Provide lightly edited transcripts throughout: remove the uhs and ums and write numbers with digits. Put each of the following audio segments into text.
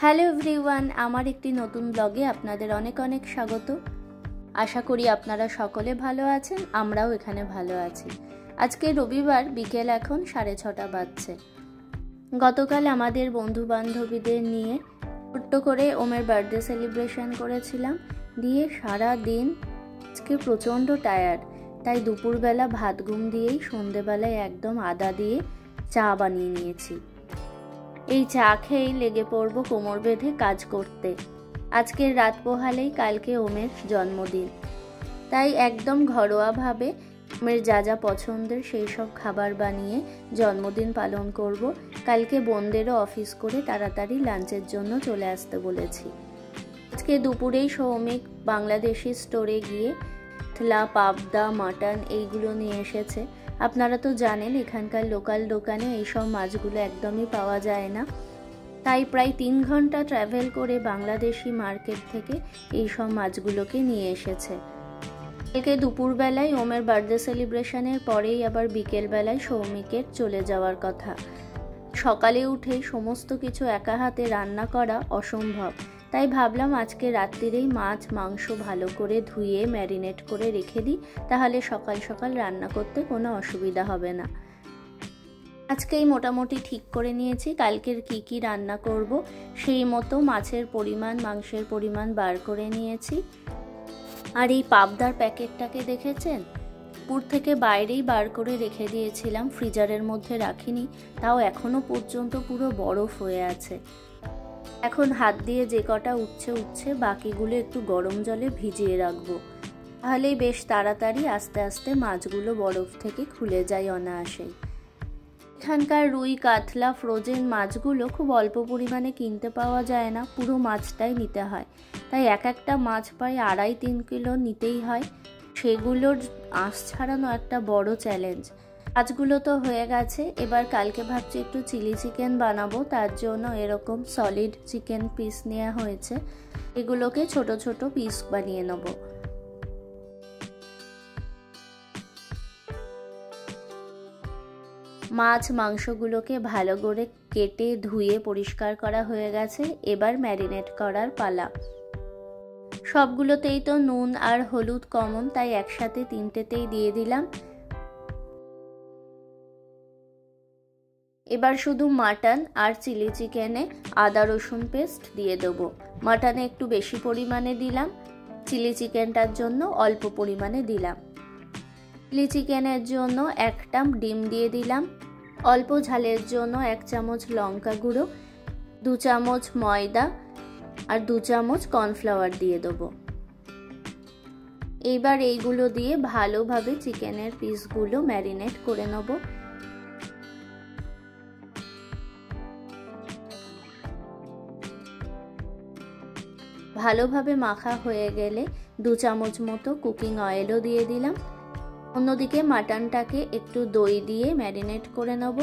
Hello everyone, আমার একটি নতুন ব্লগে আপনাদের অনেক অনেক স্বাগত। আশা করি আপনারা সকলে ভালো আছেন, আমরাও এখানে ভালো আছি। আজকে রবিবার, বিকেল এখন 6:30 বাজছে। গতকাল আমাদের বন্ধু বান্ধবীদের নিয়ে ছোট্ট করে ওমের বার্থডে সেলিব্রেশন করেছিলাম। দিয়ে সারা দিন আজকে প্রচণ্ড টায়ার্ড, তাই দুপুরবেলা ভাত ঘুম দিয়েই সন্ধেবেলায় একদম আদা দিয়ে চা বানিয়ে নিয়েছি। এই চা খেয়েই লেগে পড়ব কোমর বেঁধে কাজ করতে। আজকের রাত পোহালেই কালকে ওমের জন্মদিন, তাই একদম ঘরোয়াভাবে ওমের যা যা পছন্দের সেই সব খাবার বানিয়ে জন্মদিন পালন করব। কালকে বোনদেরও অফিস করে তাড়াতাড়ি লাঞ্চের জন্য চলে আসতে বলেছি। আজকে দুপুরেই সৌমিক বাংলাদেশি স্টোরে গিয়ে থলা, পাবদা, মাটন এইগুলো নিয়ে এসেছে। আপনারা তো জানেন এখানকার লোকাল দোকানে এইসব মাছগুলো একদমই পাওয়া যায় না, তাই প্রায় 3 ঘন্টা ট্রাভেল করে বাংলাদেশি মার্কেট থেকে এইসব মাছগুলোকে নিয়ে এসেছে। কালকে দুপুরবেলায় ওমের বার্থডে সেলিব্রেশনের পরেই আবার বিকেলবেলায় সৌমিকের চলে যাওয়ার কথা। সকালে উঠেই সমস্ত কিছু একা হাতে রান্না করা অসম্ভব, তাই ভাবলাম আজকে রাত্রিরেই মাছ মাংস ভালো করে ধুয়ে ম্যারিনেট করে রেখে দিই, তাহলে সকাল সকাল রান্না করতে কোনো অসুবিধা হবে না। আজকেই মোটামুটি ঠিক করে নিয়েছি কালকের কি রান্না করব, সেই মতো মাছের পরিমাণ মাংসের পরিমাণ বার করে নিয়েছি। আর এই পাবদার প্যাকেটটাকে দেখেছেন, পুর থেকে বাইরেই বার করে রেখে দিয়েছিলাম, ফ্রিজারের মধ্যে রাখিনি, তাও এখনো পর্যন্ত পুরো বরফ হয়ে আছে। এখন হাত দিয়ে যে কটা উঠছে বাকিগুলো একটু গরম জলে ভিজিয়ে রাখবো, তাহলেই বেশ তাড়াতাড়ি আস্তে আস্তে মাছগুলো বরফ থেকে খুলে যায় অনায়াসেই। এখানকার রুই, কাতলা, ফ্রোজেন মাছগুলো খুব অল্প পরিমাণে কিনতে পাওয়া যায় না, পুরো মাছটাই নিতে হয়, তাই এক একটা মাছ প্রায় 2.5-3 কিলো নিতেই হয়। সেগুলোর আঁশ ছাড়ানো একটা বড় চ্যালেঞ্জ। মাছগুলো তো হয়ে গেছে, এবার কালকে ভাবছি একটু চিলি চিকেন বানাবো, তার জন্য এরকম সলিড চিকেন পিস নেওয়া হয়েছে, এগুলোকে ছোট ছোট পিস বানিয়ে নেব। মাছ মাংসগুলোকে ভালো করে কেটে ধুয়ে পরিষ্কার করা হয়ে গেছে, এবার ম্যারিনেট করার পালা। সবগুলোতেই তো নুন আর হলুদ কমন, তাই একসাথে 3টেতেই দিয়ে দিলাম। এবার শুধু মাটন আর চিলি চিকেনে আদা রসুন পেস্ট দিয়ে দেবো। মাটনে একটু বেশি পরিমাণে দিলাম, চিলি চিকেনটার জন্য অল্প পরিমাণে দিলাম। চিলি চিকেনের জন্য 1টা ডিম দিয়ে দিলাম, অল্প ঝালের জন্য 1 চামচ লঙ্কা গুঁড়ো, 2 চামচ ময়দা আর 2 চামচ কর্নফ্লাওয়ার দিয়ে দেবো। এইবার এইগুলো দিয়ে ভালোভাবে চিকেনের পিসগুলো ম্যারিনেট করে নেব। ভালোভাবে মাখা হয়ে গেলে 2 চামচ মতো কুকিং অয়েলও দিয়ে দিলাম। অন্যদিকে মাটনটাকে একটু দই দিয়ে ম্যারিনেট করে নেব,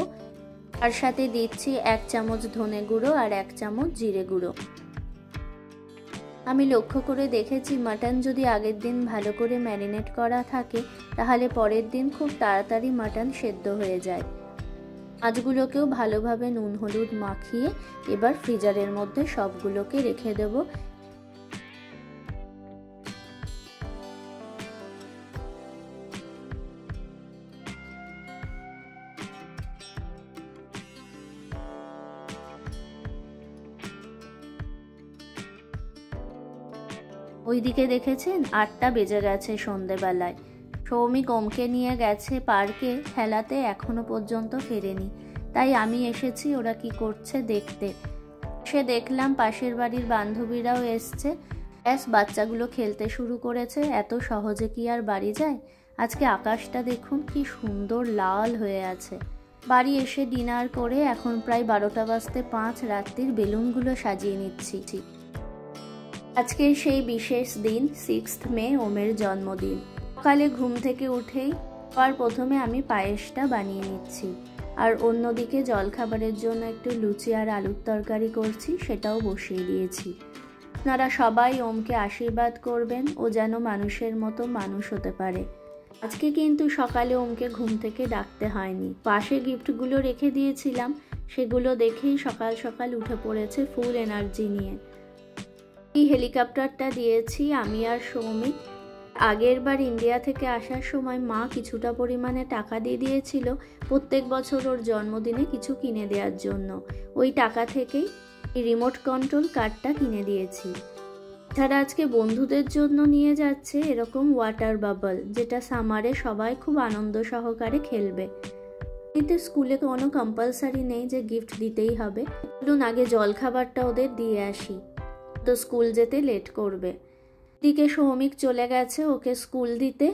আর সাথে দিচ্ছি 1 চামচ ধনে গুঁড়ো আর 1 চামচ জিরে গুঁড়ো। আমি লক্ষ্য করে দেখেছি মাটন যদি আগের দিন ভালো করে ম্যারিনেট করা থাকে, তাহলে পরের দিন খুব তাড়াতাড়ি মাটন সেদ্ধ হয়ে যায়। মাছগুলোকেও ভালোভাবে নুন হলুদ মাখিয়ে এবার ফ্রিজারের মধ্যে সবগুলোকে রেখে দেব। ওইদিকে দেখেছেন 8টা বেজে গেছে সন্ধেবেলায়। সৌমিক ওমকে নিয়ে গেছে পার্কে খেলাতে, এখনো পর্যন্ত ফেরেনি, তাই আমি এসেছি ওরা কি করছে দেখতে। সে দেখলাম পাশের বাড়ির বান্ধবীরাও এসছে, বাচ্চাগুলো খেলতে শুরু করেছে। এত সহজে কি আর বাড়ি যায়? আজকে আকাশটা দেখুন কি সুন্দর লাল হয়ে আছে। বাড়ি এসে ডিনার করে এখন প্রায় 12টা বাজতে 5, রাত্রির বেলুনগুলো সাজিয়ে নিচ্ছি। আজকে সেই বিশেষ দিন 6 মে, ওমের জন্মদিন। সকালে ঘুম থেকে উঠেই প্রথমে আমি পায়েসটা বানিয়ে নিচ্ছি, আর অন্যদিকে জলখাবারের জন্য একটু লুচি আর আলুর তরকারি করছি, সেটাও বসিয়ে দিয়েছি। আপনারা সবাই ওমকে আশীর্বাদ করবেন, ও যেন মানুষের মতো মানুষ হতে পারে। আজকে কিন্তু সকালে ওমকে ঘুম থেকে ডাকতে হয়নি, পাশে গিফটগুলো রেখে দিয়েছিলাম, সেগুলো দেখেই সকাল সকাল উঠে পড়েছে ফুল এনার্জি নিয়ে। এই হেলিকপ্টারটা দিয়েছি আমি আর সৌমিক। আগের বার ইন্ডিয়া থেকে আসার সময় মা কিছুটা পরিমাণে টাকা দিয়ে দিয়েছিল প্রত্যেক বছর ওর জন্মদিনে কিছু কিনে দেওয়ার জন্য। ওই টাকা থেকেই এই রিমোট কন্ট্রোল কারটা কিনে দিয়েছি। তারা আজকে বন্ধুদের জন্য নিয়ে যাচ্ছে এরকম ওয়াটার বাবল, যেটা সামারে সবাই খুব আনন্দ সহকারে খেলবে। এতে স্কুলে কোনো কম্পালসারি নেই যে গিফট দিতেই হবে। চলুন আগে জলখাবারটা ওদের দিয়ে আসি, তো স্কুল যেতে লেট করবে। এদিকে সৌমিক চলে গেছে ওকে স্কুল দিতে,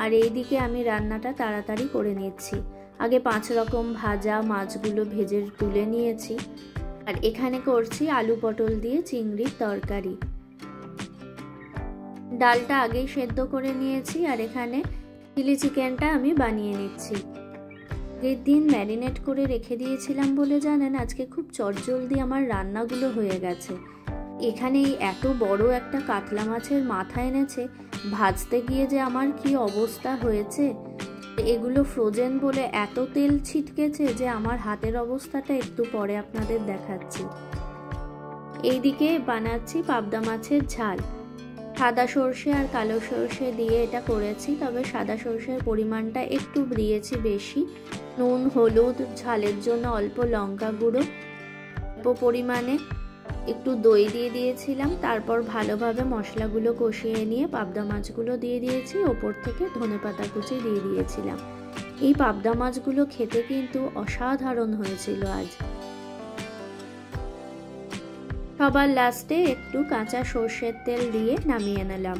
আর এইদিকে আমি রান্নাটা তাড়াতাড়ি করে নিচ্ছি। আগে 5 রকম ভাজা মাছগুলো ভেজে তুলে নিয়েছি, আর এখানে করছি আলু পটল দিয়ে চিংড়ির তরকারি। ডালটা আগেই সেদ্ধ করে নিয়েছি, আর এখানে চিলি চিকেনটা আমি বানিয়ে নিচ্ছি। আগের দিন ম্যারিনেট করে রেখে দিয়েছিলাম বলে জানেন আজকে খুব চটজলদি আমার রান্নাগুলো হয়ে গেছে। এখানে এই এত বড় একটা কাতলা মাছের মাথা এনেছে, ভাজতে গিয়ে যে আমার কি অবস্থা হয়েছে। এগুলো ফ্রোজেন বলে এত তেল ছিটকেছে যে আমার হাতের অবস্থাটা একটু পরে আপনাদের দেখাচ্ছি। এইদিকে বানাচ্ছি পাবদা মাছের ঝাল। সাদা সর্ষে আর কালো সর্ষে দিয়ে এটা করেছি, তবে সাদা সর্ষের পরিমাণটা একটু দিয়েছি বেশি। নুন, হলুদ, ঝালের জন্য অল্প লঙ্কা গুঁড়ো, অল্প পরিমাণে একটু দই দিয়ে দিয়েছিলাম। তারপর ভালোভাবে মশলাগুলো কষিয়ে নিয়ে পাবদা মাছগুলো দিয়ে দিয়েছি, ওপর থেকে ধনেপাতা কুচি দিয়ে দিয়েছিলাম। এই পাবদা মাছগুলো খেতে কিন্তু অসাধারণ হয়েছিল আজ। সবার লাস্টে একটু কাঁচা সর্ষের তেল দিয়ে নামিয়ে নিলাম।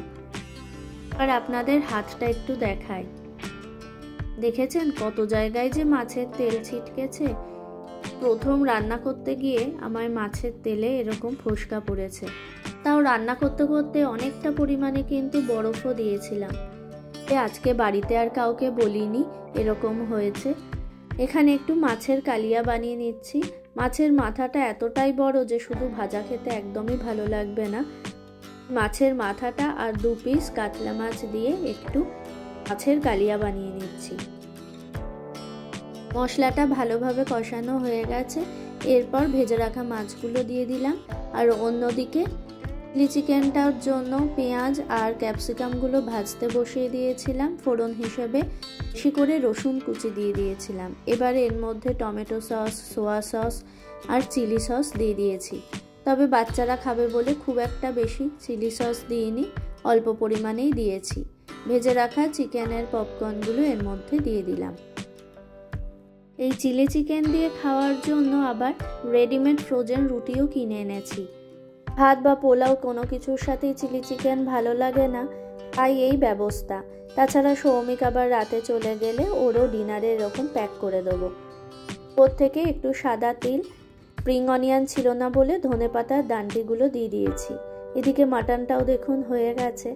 আর আপনাদের হাতটা একটু দেখাই, দেখেছেন কত জায়গায় যে মাছের তেল ছিটকেছে। প্রথম রান্না করতে গিয়ে আমার মাছের তেলে এরকম ফোসকা পড়েছে, তাও রান্না করতে করতে অনেকটা পরিমাণে কিন্তু বরফও দিয়েছিলাম। আজকে বাড়িতে আর কাউকে বলিনি এরকম হয়েছে। এখানে একটু মাছের কালিয়া বানিয়ে নিচ্ছি। মাছের মাথাটা এতটাই বড় যে শুধু ভাজা খেতে একদমই ভালো লাগবে না। মাছের মাথাটা আর 2 পিস কাতলা মাছ দিয়ে একটু মাছের কালিয়া বানিয়ে নিচ্ছি। মশলাটা ভালোভাবে কষানো হয়ে গেছে, এরপর ভেজে রাখা মাছগুলো দিয়ে দিলাম। আর অন্যদিকে চিলি চিকেনটার জন্য পেঁয়াজ আর ক্যাপসিকামগুলো ভাজতে বসিয়ে দিয়েছিলাম। ফোড়ন হিসেবে বেশি করে রসুন কুচি দিয়ে দিয়েছিলাম। এবারে এর মধ্যে টমেটো সস, সোয়া সস আর চিলি সস দিয়ে দিয়েছি। তবে বাচ্চারা খাবে বলে খুব একটা বেশি চিলি সস দিইনি, অল্প পরিমাণেই দিয়েছি। ভেজে রাখা চিকেনের পপকর্নগুলো এর মধ্যে দিয়ে দিলাম। এই চিলি চিকেন দিয়ে খাওয়ার জন্য আবার রেডিমেড ফ্রোজেন রুটিও কিনে এনেছি। ভাত বা পোলাও কোনো কিছুর সাথেই চিলি চিকেন ভালো লাগে না, তাই এই ব্যবস্থা। তাছাড়া সৌমিক আবার রাতে চলে গেলে ওরও ডিনারে এরকম প্যাক করে দেবো। ওর থেকে একটু সাদা তিল, স্প্রিং অনিয়ন ছিল না বলে ধনেপাতার ডান্ডিগুলো দিয়ে দিয়েছি। এদিকে মাটনটাও দেখুন হয়ে গেছে।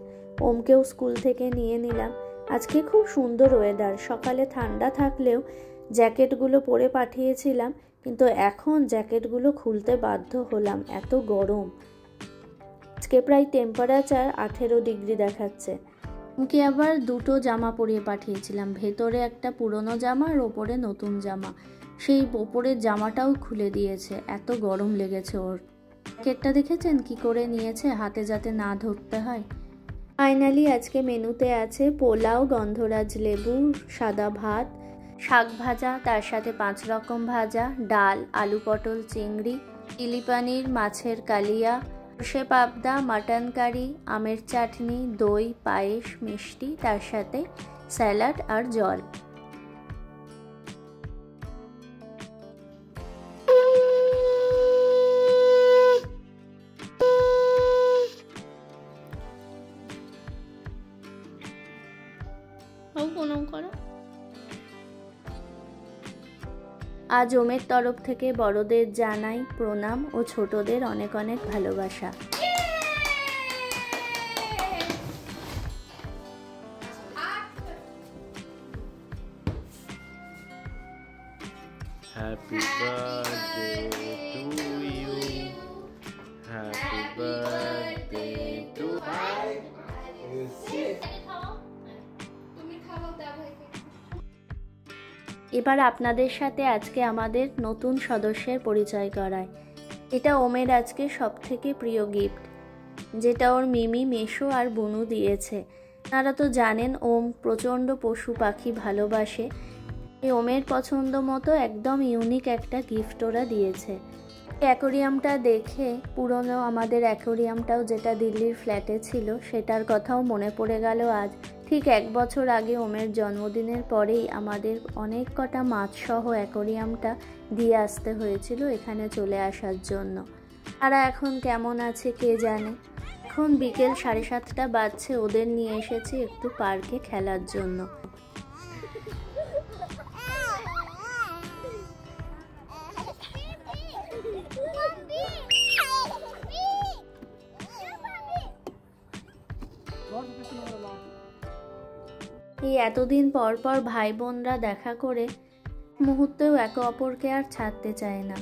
ওমকেও স্কুল থেকে নিয়ে নিলাম। আজকে খুব সুন্দর ওয়েদার, সকালে ঠান্ডা থাকলেও জ্যাকেটগুলো পরে পাঠিয়েছিলাম, কিন্তু এখন জ্যাকেটগুলো খুলতে বাধ্য হলাম, এত গরম। আজকে প্রায় টেম্পারেচার 18 ডিগ্রি দেখাচ্ছে। ওকে আবার 2টো জামা পরিয়ে পাঠিয়েছিলাম, ভেতরে একটা পুরনো জামা আর ওপরে নতুন জামা। সেই ওপরের জামাটাও খুলে দিয়েছে, এত গরম লেগেছে ওর। জ্যাকেটটা দেখেছেন কি করে নিয়েছে, হাতে যাতে না ধরতে হয়। ফাইনালি আজকে মেনুতে আছে পোলাও, গন্ধরাজ লেবু, সাদা ভাত, শাক ভাজা, তার সাথে 5 রকম ভাজা, ডাল, আলু পটল চিংড়ি, চিলি পানির, মাছের কালিয়া, সর্ষে পাবদা, মাটন কারি, আমের চাটনি, দই, পায়েস, মিষ্টি, তার সাথে স্যালাড আর জল। আজ ওমের তরফ থেকে বড়দের জানাই প্রণাম ও ছোটদের অনেক অনেক ভালোবাসা। Happy birthday to you. Happy birthday to you. এবার আপনাদের সাথে আজকে আমাদের নতুন সদস্যের পরিচয় করায়। এটা ওমের আজকে সবথেকে প্রিয় গিফট, যেটা ওর মিমি, মেশো আর বুনু দিয়েছে। আপনারা তো জানেন ওম প্রচণ্ড পশু পাখি ভালোবাসে। এই ওমের পছন্দ মতো একদম ইউনিক একটা গিফট ওরা দিয়েছে। অ্যাকোরিয়ামটা দেখে পুরনো আমাদের অ্যাকোরিয়ামটাও যেটা দিল্লির ফ্ল্যাটে ছিল সেটার কথাও মনে পড়ে গেল আজ। ঠিক 1 বছর আগে ওমের জন্মদিনের পরেই আমাদের অনেক কটা মাছসহ অ্যাকোরিয়ামটা দিয়ে আসতে হয়েছিল এখানে চলে আসার জন্য। আর এখন কেমন আছে কে জানে। এখন বিকেল 7:30 বাজছে, ওদের নিয়ে এসেছি একটু পার্কে খেলার জন্য। এই এতদিন পর পর ভাই বোনরা দেখা করে মুহূর্তেও একে অপরকে আর ছাড়তে চায় না।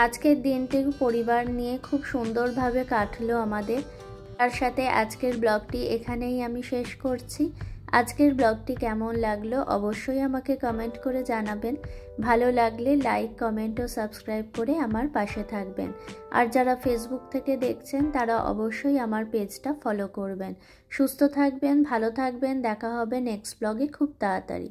আজকের দিনটি পরিবার নিয়ে খুব সুন্দরভাবে কাটলো আমাদের। তার সাথে আজকের ব্লগটি এখানেই আমি শেষ করছি। আজকের ব্লগটি কেমন লাগলো অবশ্যই আমাকে কমেন্ট করে জানাবেন। ভালো লাগলে লাইক, কমেন্ট ও সাবস্ক্রাইব করে আমার পাশে থাকবেন। আর যারা ফেসবুক থেকে দেখছেন তারা অবশ্যই আমার পেজটা ফলো করবেন। সুস্থ থাকবেন, ভালো থাকবেন, দেখা হবে নেক্সট ব্লগে খুব তাড়াতাড়ি।